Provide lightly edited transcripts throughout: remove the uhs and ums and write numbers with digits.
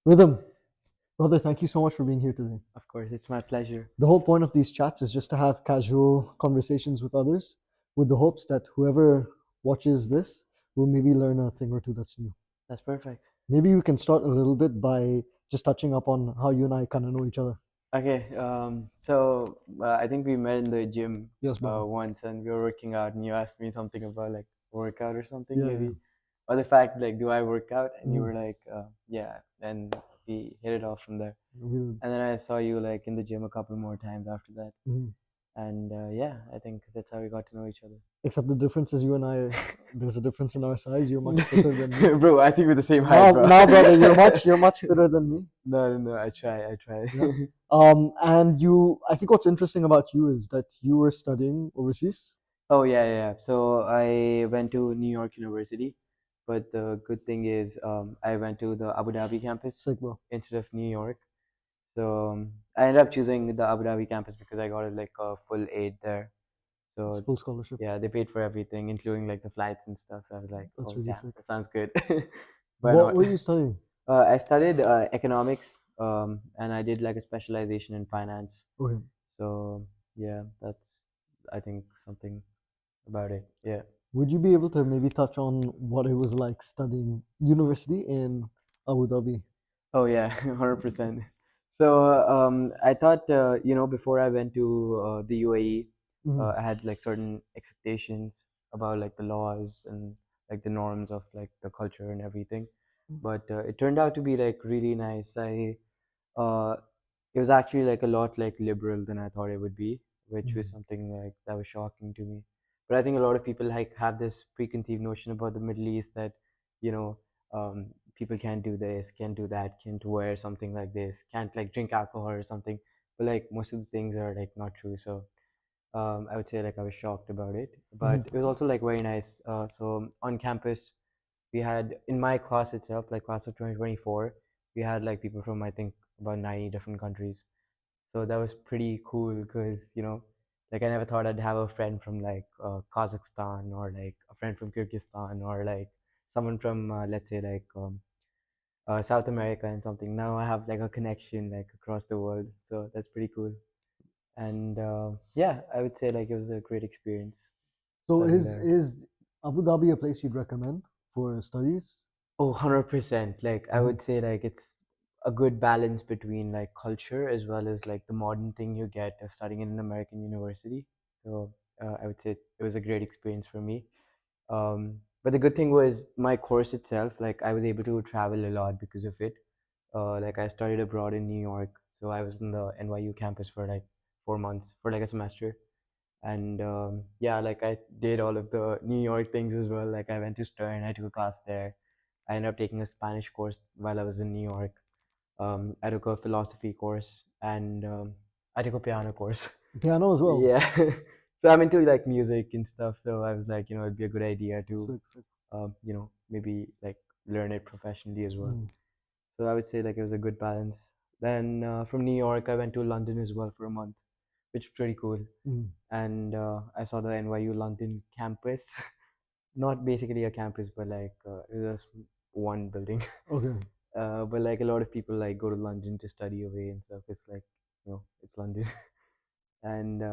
Rhythm, brother, thank you so much for being here today. Of course, it's my pleasure. The whole point of these chats is just to have casual conversations with others with the hopes that whoever watches this will maybe learn a thing or two that's new. That's perfect. Maybe we can start a little bit by just touching up on how you and I kind of know each other. Okay, so I think we met in the gym Yes, brother. once, and we were working out, and you asked me something about like workout or something, Yeah, yeah. maybe, or the fact like, do I work out? And you Mhm. were like, yeah, and we hit it off from there. We- And then I saw you like in the gym a couple more times after that, mhm. and yeah, I think that's how we got to know each other. Except the difference is you and I, there's a difference in our size. You're much fitter than me. Bro, I think we're the same height, Now, bro. now, brother, you're much fitter than me. No, no, no, I try. Yeah. And I think what's interesting about you is that you were studying overseas. Oh yeah, yeah, yeah. So I went to New York University, but the good thing is I went to the Abu Dhabi campus Sick, bro. instead of New York. So I ended up choosing the Abu Dhabi campus because I got like a full aid there. It's So full scholarship. yeah, they paid for everything, including like the flights and stuff. So I was like, That's oh really damn, sick. that sounds good. Why What not? were you studying? I studied economics, and I did like a specialization in finance. Okay. So yeah, that's I think something about it. Yeah. Would you be able to maybe touch on what it was like studying university in Abu Dhabi? Oh yeah, 100%. So I thought before I went to the UAE, Mm-hmm. I had like certain expectations about like the laws and like the norms of like the culture and everything, but it turned out to be like really nice. I uh, It was actually like a lot like liberal than I thought it would be, which was Mm-hmm. something like that was shocking to me. But I think a lot of people like have this preconceived notion about the Middle East that, you know, people can't do this, can't do that, can't wear something like this, can't like drink alcohol or something. But like most of the things are like not true. So I would say like I was shocked about it, but it was Mm-hmm. also like very nice. So on campus, we had in my class itself, like class of 2024, we had like people from I think about 90 different countries. So that was pretty cool because like I never thought I'd have a friend from like Kazakhstan or like a friend from Kyrgyzstan or like someone from let's say like South America and something. Now I have like a connection like across the world, so that's pretty cool. And yeah, I would say like it was a great experience So studying is there. is Abu Dhabi a place you'd recommend for studies? Oh, 100%. Like I Mm-hmm. would say like it's a good balance between like culture as well as like the modern thing you get of studying in an American university. So I would say it was a great experience for me. But the good thing was my course itself, like I was able to travel a lot because of it. Like I studied abroad in New York, so I was in the NYU campus for like 4 months for like a semester. And yeah, like I did all of the New York things as well. Like I went to Stern, I took a class there. I ended up taking a Spanish course while I was in New York. I took a philosophy course and I took a piano course. Piano as well. Yeah. So I'm into like music and stuff. So I was like, it'd be a good idea to, Sick, sick. maybe like learn it professionally as well. Mm-hmm. So I would say like it was a good balance. Then from New York, I went to London as well for a month, which was pretty cool. Mm-hmm. And I saw the NYU London campus. Not basically a campus, but like it was one building. Okay. But like a lot of people like go to London to study away and stuff. It's like it's London. And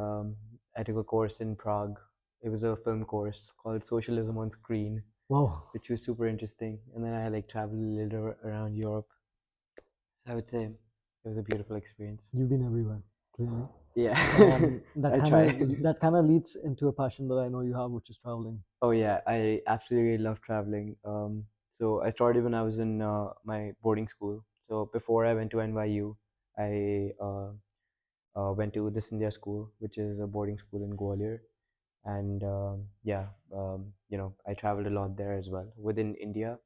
I took a course in Prague. It was a film course called Socialism on Screen, Wow. which was super interesting. And then I like traveled a little around Europe. So I would say it was a beautiful experience. You've been everywhere, clearly. Yeah, That I kind try. of that kind of leads into a passion that I know you have, which is traveling. Oh yeah, I absolutely love traveling. So I started when I was in my boarding school. So before I went to NYU, I went to this India school, which is a boarding school in Gwalior, and yeah, I traveled a lot there as well within India,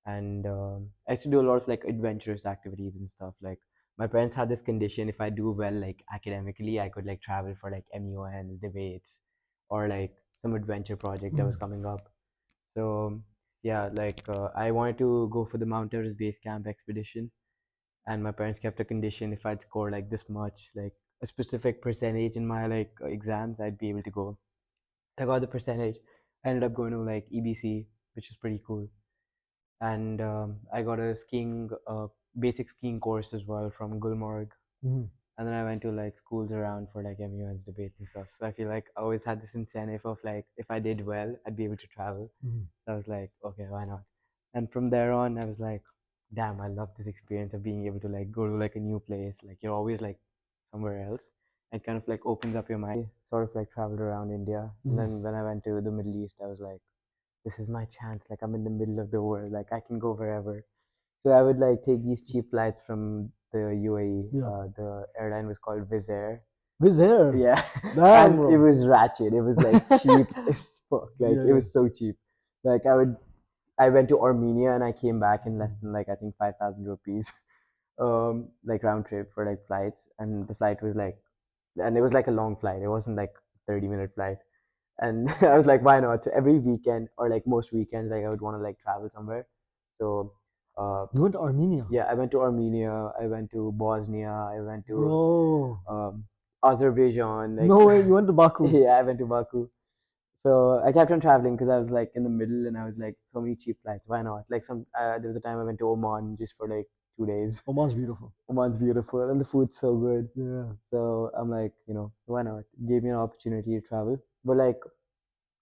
and I used to do a lot of like adventurous activities and stuff. Like my parents had this condition: if I do well like academically, I could like travel for like MUNs, debates, or like some adventure project that was Mm. coming up. So yeah, like I wanted to go for the Mount Everest base camp expedition, and my parents kept a condition: if I'd score like this much, like a specific percentage in my like exams, I'd be able to go. I got the percentage. I ended up going to like EBC, which is pretty cool, and I got a skiing basic skiing course as well from Gulmarg. Mhm. And then I went to like schools around for like MUN's debate and stuff. So I feel like I always had this incentive of like if I did well, I'd be able to travel. Mhm. So I was like, okay, why not? And from there on, I was like, damn, I love this experience of being able to like go to like a new place. Like you're always like somewhere else. It kind of like opens up your mind. Sort of like traveled around India. And Mhm. then when I went to the Middle East, I was like, this is my chance. Like I'm in the middle of the world. Like I can go wherever. So I would like take these cheap flights from the UAE. Yeah. The airline was called Wizz Air. Wizz Air. Yeah, Damn, and it bro. was ratchet. It was like cheap as fuck. Like Yeah, it yeah. was so cheap. Like I went to Armenia and I came back in less than like I think 5,000 rupees, like round trip for like flights. And the flight was like, and it was like a long flight. It wasn't like 30-minute flight. And I was like, why not? So every weekend or like most weekends, like I would want to like travel somewhere. So, uh, You went to Armenia, yeah, I went to Armenia. I went to Bosnia. I went to bro. um, Azerbaijan. Like, No way, you went to Baku. yeah, I went to Baku. So I kept on traveling because I was like in the middle, and I was like, so many cheap flights. Why not? Like there was a time I went to Oman just for like 2 days. Oman's beautiful. Oman's beautiful, and the food's so good. Yeah. So I'm like, why not? It gave me an opportunity to travel. But like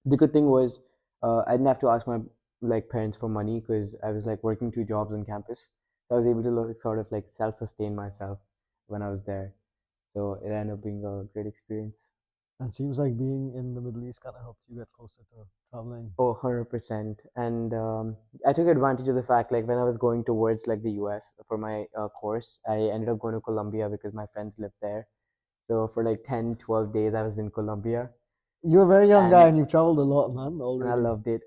the good thing was, I didn't have to ask my like parents for money because I was like working 2 jobs on campus. So I was able to like, sort of like self-sustain myself when I was there. So it ended up being a great experience. And seems like being in the Middle East kind of helped you get closer to traveling. Oh, 100%. And I took advantage of the fact, like, when I was going towards, like, the US for my course, I ended up going to Colombia because my friends lived there. So for, like, 10, 12 days, I was in Colombia. You're a very young guy And, and you've traveled a lot, man, and I already. loved it.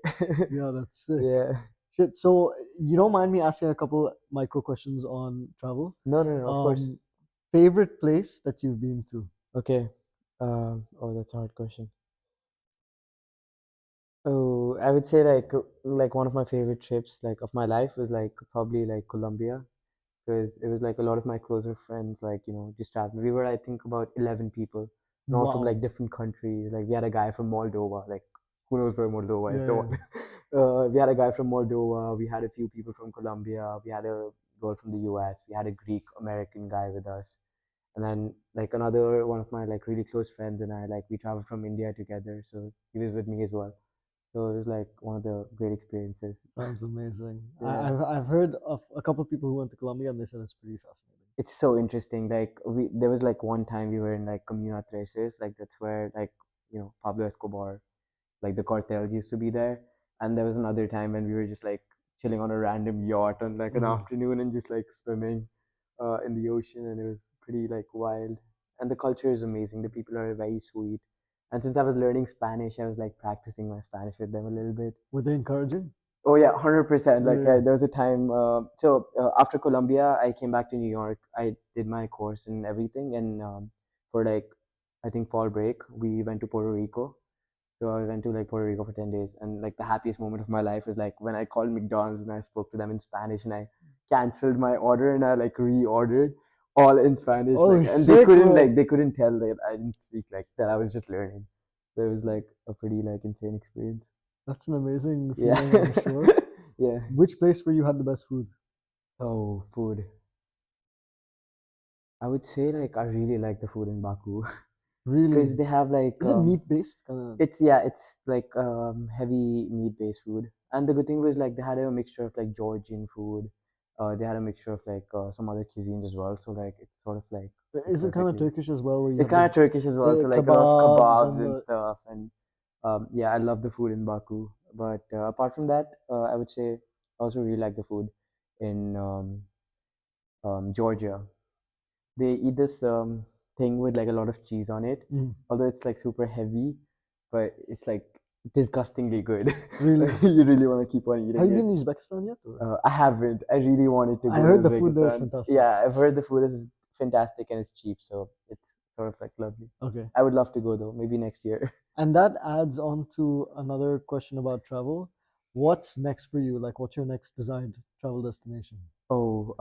Yeah, that's sick. Yeah. Shit. So you don't mind me asking a couple micro questions on travel? No, no, no, of course. Um, favorite place that you've been to? Okay. Oh, that's a hard question. Oh, I would say, like one of my favorite trips, like, of my life was, like, probably, like, Colombia. Because it was like a lot of my closer friends, like, just traveling. We were, I think, about 11 people, and all from like Wow. different countries. Like, we had a guy from Moldova, like, who knows where Moldova is? Yeah, No yeah. one. We had a guy from Moldova, we had a few people from Colombia, we had a girl from the US, we had a Greek American guy with us. And then, like, another one of my, like, really close friends and I, like, we traveled from India together. So he was with me as well. So it was, like, one of the great experiences. Sounds amazing. Yeah. I've heard of a couple of people who went to Colombia and they said it's pretty fascinating. It's so interesting. Like there was like one time we were in like Comuna Treces, like that's where like Pablo Escobar, like the cartel used to be there. And there was another time when we were just like chilling on a random yacht on like an Mhm. afternoon and just like swimming in the ocean, and it was pretty like wild. And the culture is amazing. The people are very sweet. And since I was learning Spanish, I was like practicing my Spanish with them a little bit. Were they encouraging? Oh yeah, 100%. Like Yeah. there was a time. After Colombia, I came back to New York. I did my course and everything, and for like I think fall break, we went to Puerto Rico. So I went to like Puerto Rico for 10 days, and like the happiest moment of my life was like when I called McDonald's and I spoke to them in Spanish, and I canceled my order and I like reordered all in Spanish. Oh, Like, and sick, bro. they couldn't tell that I didn't speak, like that I was just learning. So it was like a pretty like insane experience. That's an amazing Yeah. feeling, I'm sure. Yeah. Which place where you had the best food? Oh, food. I would say like I really like the food in Baku because Really? they have like Is it meat based? Kind of. it's like heavy meat based food. And the good thing was like they had a mixture of like Georgian food. They had a mixture of like some other cuisines as well. So like it's sort of like Is it kind of perfectly. Turkish as well, where you It's have kind of Turkish as well. the So like a lot of kebabs kebabs and and the stuff. And yeah, I love the food in Baku. But apart from that, I would say I also really like the food in Georgia. They eat this thing with like a lot of cheese on it, mm, although it's like super heavy, but it's like disgustingly good. really. Like, you really want to keep on Have eating you it. been in Uzbekistan yet? Or? I haven't. I really wanted to I go to heard the food there is Uzbekistan. fantastic. Yeah, I've heard the food is fantastic and it's cheap, so it's sort of like lovely. Okay. I would love to go though, maybe next year. And that adds on to another question about travel. What's next for you? Like, what's your next desired travel destination? Oh,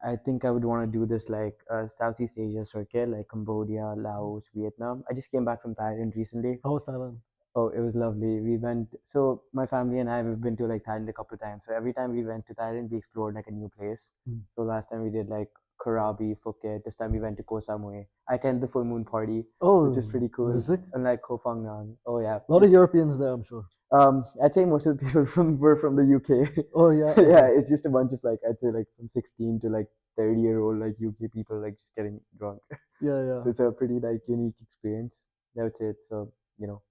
I think I would want to do this like Southeast Asia circuit, like Cambodia, Laos, Vietnam. I just came back from Thailand recently. How was Thailand? Oh, it was lovely. We went, so my family and I have been to like Thailand a couple of times. So every time we went to Thailand, we explored like a new place. Mm. So last time we did like Krabi, Phuket. This time we went to Koh Samui. I attended the full moon party, which is Oh, pretty was it cool. sick? And like Koh Phangan. Oh yeah, A lot of it's Europeans there, I'm sure. I'd say most of the people from were from the UK. Oh yeah, Yeah, okay. it's just a bunch of like I'd say like from 16 to like 30-year-old like UK people like just getting drunk. Yeah, yeah. So it's a pretty like unique experience. I would say it's a you know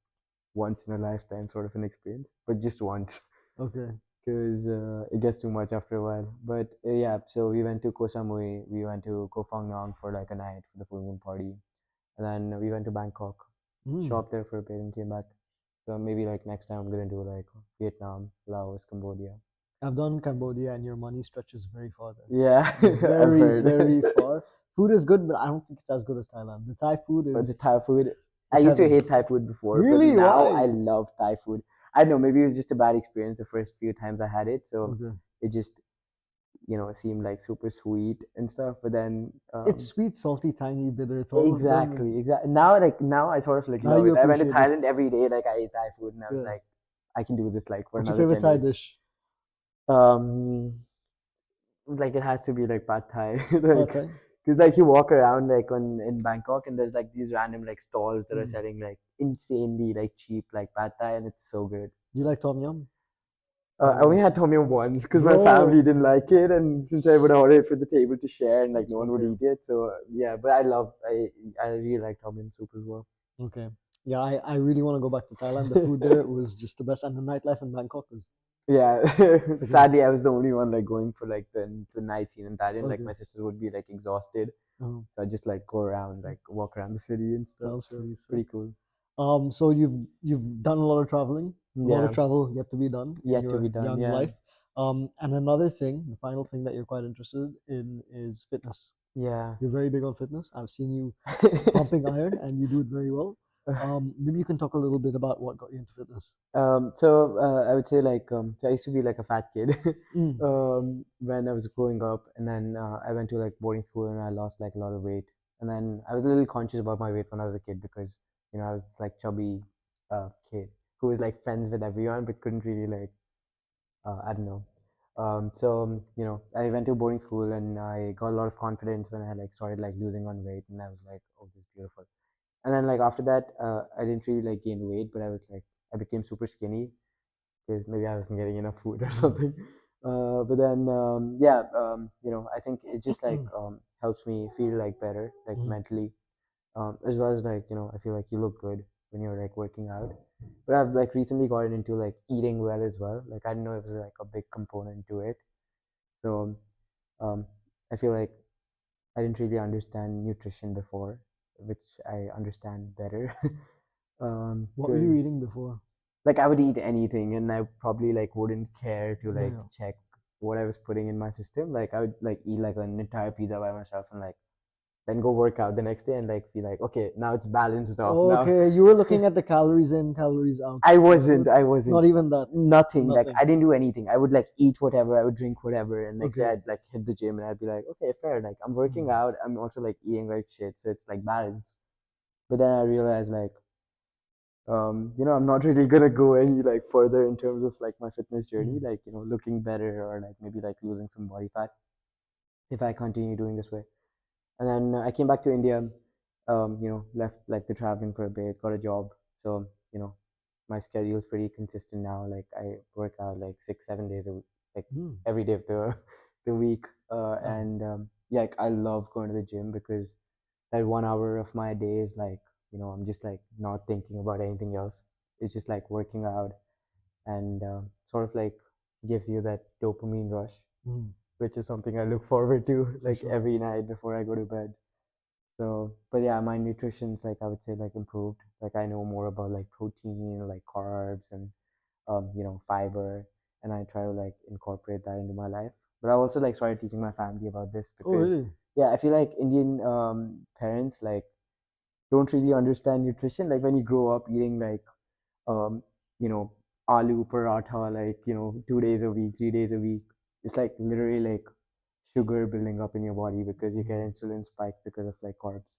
once in a lifetime sort of an experience, but just once Okay. because it gets too much after a while. But yeah, so we went to Koh Samui, we went to Koh Phangan for like a night for the full moon party, and then we went to Bangkok, Mm. shopped there for a bit, and came back. So maybe like next time I'm gonna do like Vietnam, Laos, Cambodia. I've done Cambodia, and your money stretches very far there. Yeah, I've Very, heard. very far. Food is good, but I don't think it's as good as Thailand. The Thai food But the is Thai food, I it's used to heaven. hate Thai food before, but Really? now I Why? love Thai food. I don't know, maybe it was just a bad experience the first few times I had it, so Okay. it just seemed like super sweet and stuff. But then, It's sweet, salty, tangy, bitter. It's all of them, and exactly. Now I sort of like now love you it. I went to appreciate it. Thailand every day, like I ate Thai food, and I was Yeah. like, I can do this like for What's your another favorite 10 Thai years. dish? Um, like it has to be like pad Thai, Pad like Thai. because like you walk around like on in Bangkok and there's like these random like stalls that are Mm. selling like insanely like cheap like pad Thai and it's so good. Do you like tom yum? I only had tom yum once because my family Bro, didn't like it, and since I would order it for the table to share, and like no one would okay, eat it, so yeah. But I really like tom yum soup as well. okay. Yeah, I really want to go back to Thailand. The food there was just the best, and the nightlife in Bangkok was Yeah, okay, sadly, I was the only one like going for like the night scene in Thailand. Like okay. my sisters would be like exhausted, Uh, so I just like go around, like walk around the city and stuff. sounds So pretty sick. pretty cool. So you've done a lot of traveling, a lot of Yeah, travel yet to be done in yet to be your done. young Yeah, life. And another thing, the final thing that you're quite interested in is fitness. yeah. You're very big on fitness. I've seen you pumping iron, and you do it very well. Maybe you can talk a little bit about what got you into fitness. I would say like so I used to be like a fat kid Mm, when I was growing up, and then I went to like boarding school and I lost like a lot of weight, and then I was a little conscious about my weight when I was a kid because I was like chubby kid who was like friends with everyone but couldn't really like I don't know. I went to boarding school and I got a lot of confidence when I like started like losing on weight, and I was like, oh, this is beautiful. And then like after that, I didn't really like gain weight, but I was like I became super skinny because maybe I wasn't getting enough food or mm, something. But then yeah, I think it just like helps me feel like better, like mm, mentally, as well as like I feel like you look good when you're like working out. But I've like recently gotten into like eating well as well. Like I didn't know it was like a big component to it. So um, I feel like I didn't really understand nutrition before, which I understand better. what were you Because eating before? like I would eat anything, and I probably like wouldn't care to Yeah, like yeah. check what I was putting in my system. Like I would like eat like an entire pizza by myself, and like then go work out the next day, and like be like, okay, now it's balanced off. Now Okay, you were looking at the calories in, calories out. I That's wasn't. what. I wasn't. Not even that. Nothing. Like Nothing. I didn't do anything. I would like eat whatever. I would drink whatever, and next day Okay. I'd like hit the gym, and I'd be like, okay, fair. Like I'm working Mm, out. I'm also like eating like shit, so it's like balance. But then I realized like, I'm not really gonna go any like further in terms of like my fitness journey, mm, like looking better or like maybe like losing some body fat if I continue doing this way. And then I came back to India, left like the traveling for a bit, got a job. So, my schedule is pretty consistent now. Like I work out like 6, 7 days a week, like mm. every day of the the week. Oh, And Yeah, like, I love going to the gym because that 1 hour of my day is like, I'm just like not thinking about anything else. It's just like working out and sort of like gives you that dopamine rush, mm, which is something I look forward to for like sure. every night before I go to bed. So, but yeah, my nutrition's like I would say like improved. Like I know more about like protein, like carbs, and fiber, and I try to like incorporate that into my life. But I also like started teaching my family about this Oh, because really? yeah, I feel like Indian parents like don't really understand nutrition. Like when you grow up eating like um, you know, aloo paratha like 2 days a week, 3 days a week, it's like literally like sugar building up in your body because you get Mm, insulin spikes because of like carbs.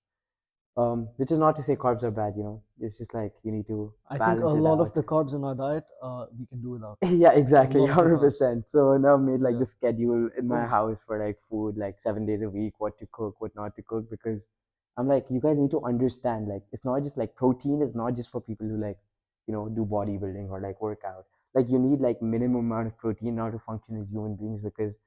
Which is not to say carbs are bad, you know. It's just like you need to I think a balance it lot of out. the carbs in our diet, we can do without. Yeah, A exactly, lot of the carbs. 100%. So now I've made like Yeah. the schedule in my Oh. house for like food, like 7 days a week, what to cook, what not to cook, because I'm like, you guys need to understand, like, it's not just like protein is not just for people who like, do bodybuilding or like work out. Like, you need like minimum amount of protein now to function as human beings because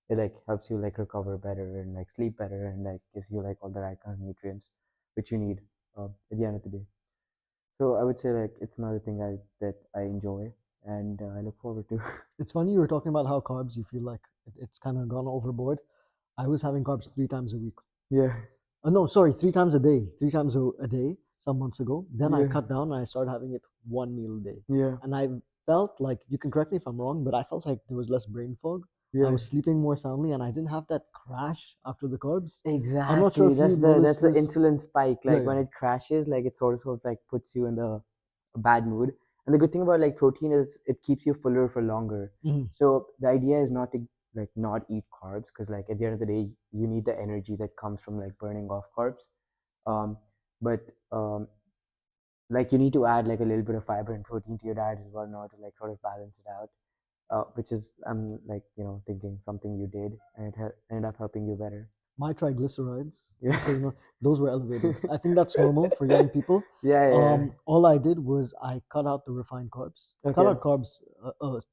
it like helps you like recover better and like sleep better and like gives you like all the right kind of nutrients which you need at the end of the day. So I would say like it's another thing I enjoy and I look forward to. It's funny you were talking about how carbs, you feel like it's kind of gone overboard. I was having carbs 3 times a week. Yeah, No, sorry, 3 times a day. 3 times a day some months ago. Then I yeah, cut down and I started having it one meal a day. yeah, And I felt like, you can correct me if I'm wrong, but I felt like there was less brain fog. I yeah. was sleeping more soundly and I didn't have that crash after the carbs. I'm not sure Exactly. if you That's noticed the this. insulin spike. Yeah, Like yeah. when it crashes, like it sort of like puts you in the a bad mood. And the good thing about like protein is it keeps you fuller for longer. Mhm. So the idea is not to like not eat carbs because like at the end of the day you need the energy that comes from like burning off carbs. Um, but like you need to add like a little bit of fiber and protein to your diet as well in order to like sort of balance it out. Which is I'm like thinking something you did and it ended up helping you better. My triglycerides, Yeah. okay, those were elevated. I think that's normal for young people. Yeah, yeah. All I did was I cut out the refined carbs, cut Okay. out carbs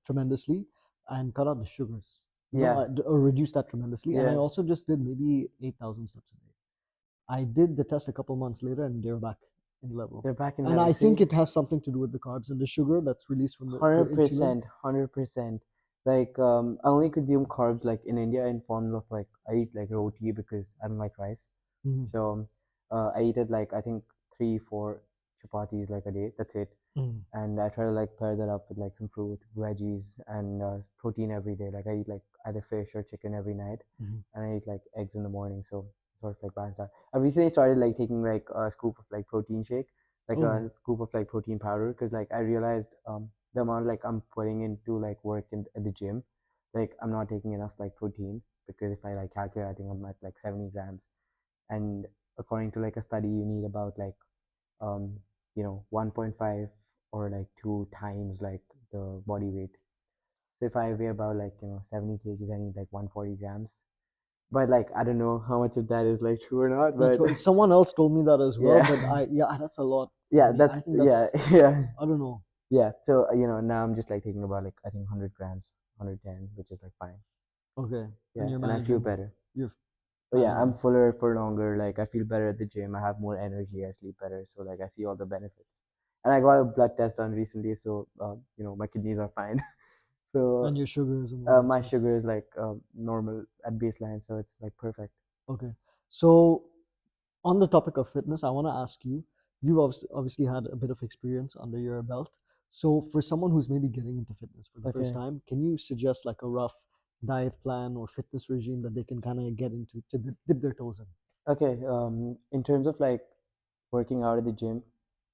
tremendously, and cut out the sugars. Yeah. Or reduced that tremendously. And I Yeah. also just did maybe 8,000 steps a day. I did the test a couple months later, and they're back in level. They're back in And level. I think See, it has something to do with the carbs and the sugar that's released from the hundred insulin. percent, 100%. Like I only consume carbs like in India in forms of like I eat like roti because I don't like rice. Mhm, So I eat it like I think 3, 4 chapatis like a day. That's it. mhm, And I try to like pair that up with like some fruit, veggies, and protein every day. Like I eat like either fish or chicken every night, mhm. and I eat like eggs in the morning. So sort of like balance out. I recently started like taking like a scoop of like protein shake, like Oh, a scoop of like protein powder, because like I realized the amount like I'm putting into like work at the gym, like I'm not taking enough like protein because if I like calculate, I think I'm at like 70 grams, and according to like a study, you need about like um 1.5 or like 2 times like the body weight. So if I weigh about like 70 kgs, I need like 140 grams. But like I don't know how much of that is like true or not. that's But what someone else told me that as well. yeah, But yeah, that's a lot for yeah, me. that's I think yeah, that's, yeah, I don't know. yeah. So now I'm just like taking about like I think 100 grams, 110, which is like fine. Okay, and Yeah, you're and I feel managing. better. You're But yeah, I'm managing. fuller for longer. Like I feel better at the gym. I have more energy. I sleep better. So like I see all the benefits. And I got a blood test done recently, so my kidneys are fine. So And your sugars and all that my stuff. sugar is like normal at baseline, so it's like perfect. Okay. So, on the topic of fitness, I want to ask you, you've obviously had a bit of experience under your belt. So, for someone who's maybe getting into fitness for the first Okay. time, can you suggest like a rough diet plan or fitness regime that they can kind of get into to dip their toes in? Okay. In terms of like working out at the gym,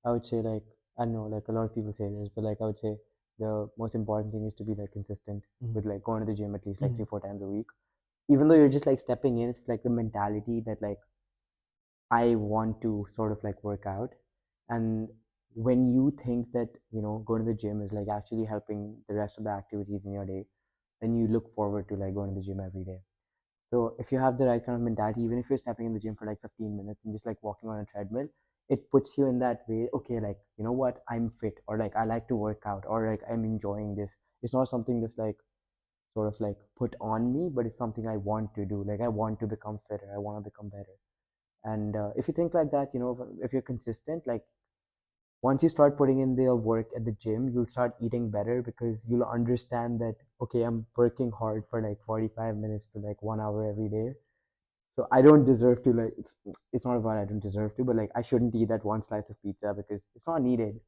I would say like I don't know, like a lot of people say this, but like I would say the most important thing is to be like consistent Mhm, with like going to the gym at least like mhm, 3, 4 times a week. Even though you're just like stepping in, it's like the mentality that like I want to sort of like work out. And when you think that, going to the gym is like actually helping the rest of the activities in your day, then you look forward to like going to the gym every day. So if you have the right kind of mentality, even if you're stepping in the gym for like 15 minutes and just like walking on a treadmill, it puts you in that way, okay, like, you know what, I'm fit, or like I like to work out, or like I'm enjoying this. It's not something that's like sort of like put on me, but it's something I want to do. Like I want to become fitter, I want to become better. And if you think like that, if you're consistent, like once you start putting in the work at the gym, you'll start eating better because you'll understand that, okay, I'm working hard for like 45 minutes to like 1 hour every day. So I don't deserve to like, it's not about I don't deserve to, but like I shouldn't eat that one slice of pizza because it's not needed.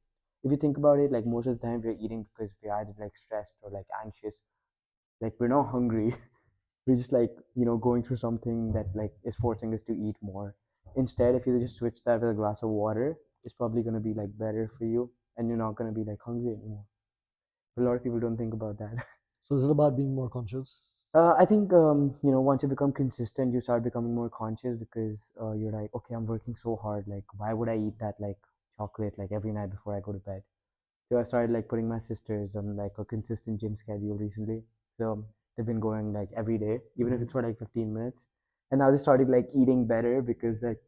If you think about it, like most of the time we're eating because we're either like stressed or like anxious. Like we're not hungry. We're just like going through something that like is forcing us to eat more. Instead, if you just switch that with a glass of water, it's probably going to be like better for you and you're not going to be like hungry anymore. A lot of people don't think about that. So, is it about being more conscious? I think once you become consistent, you start becoming more conscious because you're like, okay, I'm working so hard. Like, why would I eat that like chocolate like every night before I go to bed? So I started like putting my sisters on like a consistent gym schedule recently. So they've been going like every day, even if Mhm. it's for like 15 minutes. And now they started like eating better because like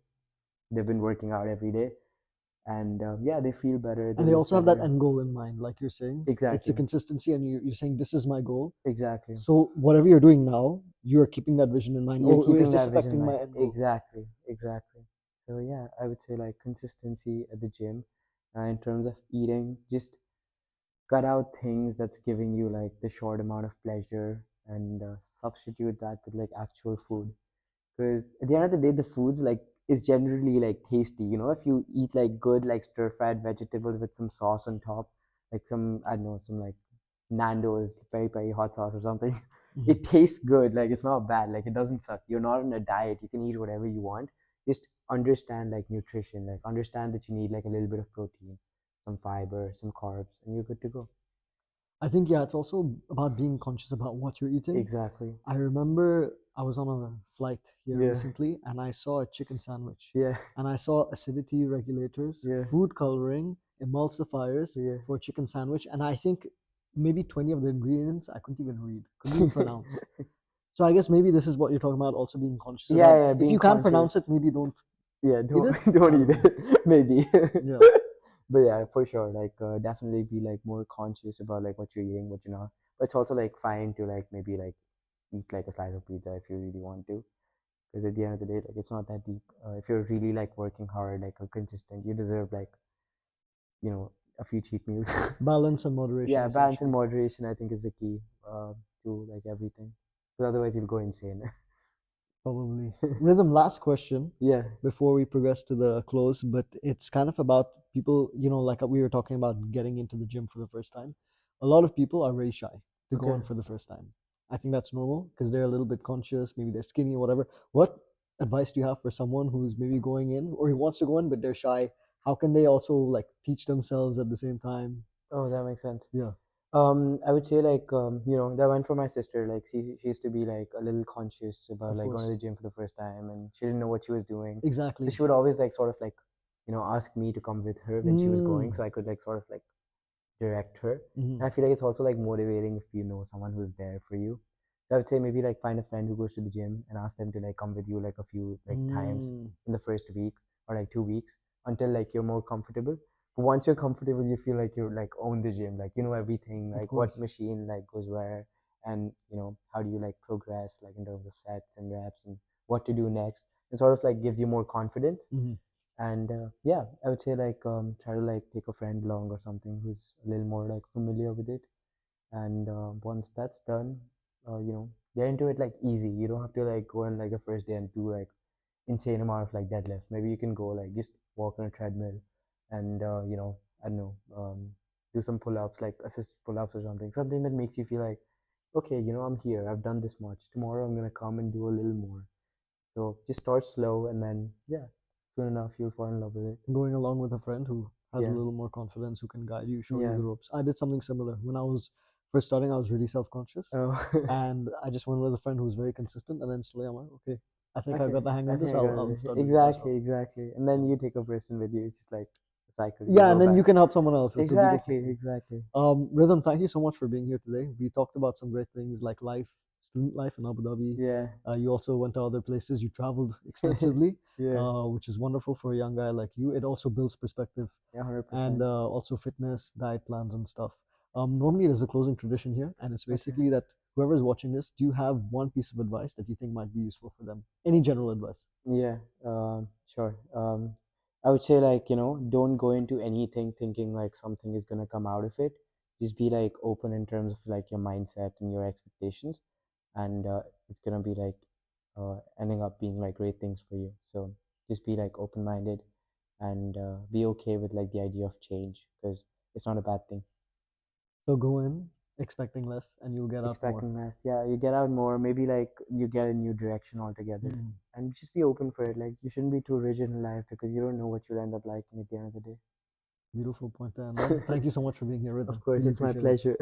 they've been working out every day. And yeah, they feel better, they And they live also have that better. end goal in mind, like you're saying. It's the Exactly, consistency, and you're saying, this is my goal. exactly. So whatever you're doing now, you're keeping that vision in mind. You're Oh, is keeping this that vision affecting like my end goal? exactly, exactly. So yeah, I would say like consistency at the gym. In terms of eating, just cut out things that's giving you like the short amount of pleasure and substitute that with like actual food, because at the end of the day the foods like is generally like tasty, if you eat like good like stir fried vegetables with some sauce on top, like some, I don't know, some like Nando's peri peri hot sauce or something. Mhm. It tastes good, like it's not bad, like it doesn't suck. You're not on a diet, you can eat whatever you want. Just understand like nutrition, like understand that you need like a little bit of protein, some fiber, some carbs, and you're good to go. I think, yeah, it's also about being conscious about what you're eating. Exactly. I remember I was on a flight here Yeah. recently, and I saw a chicken sandwich, Yeah. and I saw acidity regulators, Yeah. food coloring, emulsifiers Yeah. for a chicken sandwich, and I think maybe 20 of the ingredients I couldn't even read, couldn't even pronounce. So I guess maybe this is what you're talking about, also being conscious Yeah, about. yeah, If being you can't pronounce conscious. it, maybe don't Yeah, eat don't it. I don't don't eat know. it. Maybe. Yeah. But yeah, for sure. Like definitely be like more conscious about like what you're eating, what you're not. But it's also like fine to like maybe like eat like a slice of pizza if you really want to. Because at the end of the day, like it's not that deep. If you're really like working hard, like consistent, you deserve like you know a few cheat meals. Balance and moderation, Yeah, balance and essentially. moderation I think is the key to like everything. Because otherwise you'll go insane. Probably. Rhythm, last question Yeah. before we progress to the close, but it's kind of about people, like we were talking about getting into the gym for the first time. A lot of people are very shy to go Okay. in for the first time. I think that's normal because they're a little bit conscious, maybe they're skinny or whatever. What advice do you have for someone who's maybe going in or who wants to go in but they're shy? How can they also like teach themselves at the same time? Oh, that makes sense. Yeah, I would say like that went for my sister. Like she used to be like a little conscious about of like going course. to the gym for the first time, and she didn't know what she was doing. So Exactly. she would always like sort of like ask me to come with her when she was going, Mm. so I could like sort of like direct her. Hmm. And I feel like it's also like motivating if you know someone who's there for you. So I would say maybe like find a friend who goes to the gym and ask them to like come with you like a few like times Mm. in the first week or like 2 weeks until like you're more comfortable. But once you're comfortable, you feel like you're like own the gym, like you know everything, Of like what course. machine like goes where, and how do you like progress like in terms of sets and reps and what to do next. It sort of like gives you more confidence. Hmm. And yeah, I would say like try to like take a friend along or something who's a little more like familiar with it. And once that's done, get into it like easy. You don't have to like go on like the first day and do like insane amount of like deadlifts. Maybe you can go like just walk on a treadmill and I don't know, do some pull-ups, like assisted pull-ups or something that makes you feel like, okay, I'm here, I've done this much, tomorrow I'm gonna come and do a little more. So just start slow, and then yeah, soon enough you'll fall in love with it. Going along with a friend who has a Yeah. little more confidence, who can guide you, show you Yeah. the ropes. I did something similar. When I was first starting, I was really self-conscious, Oh. and I just went with a friend who was very consistent, and then slowly I'm like, okay, I think I Okay, got the hang I of this. think I got I'll it. start doing it myself. Exactly, exactly. And then you take a person with you. It's just like a cycle. You Yeah, go and then back. you can help someone else. It's a beautiful Exactly, thing. exactly. Rhythm, thank you so much for being here today. We talked about some great things like life, student life in Abu Dhabi. Yeah. You also went to other places. You traveled extensively, Yeah. which is wonderful for a young guy like you. It also builds perspective Yeah, and 100%. also fitness, diet plans, and stuff. Normally, there's a closing tradition here, and it's Okay. basically that whoever is watching this, do you have one piece of advice that you think might be useful for them? Any general advice? Yeah. Sure. I would say like, don't go into anything thinking like something is gonna come out of it. Just be like open in terms of like your mindset and your expectations, and it's gonna be like ending up being like great things for you. So just be like open-minded and be okay with like the idea of change because it's not a bad thing. So go in expecting less, and you'll get out more. Expecting less, yeah, you get out more. Maybe like you get a new direction altogether, Hmm. and just be open for it. Like you shouldn't be too rigid in life because you don't know what you'll end up liking at the end of the Beautiful point to end on. day. Thank you so much for being here, Of Rhythm. course, Really it's my appreciate it. pleasure.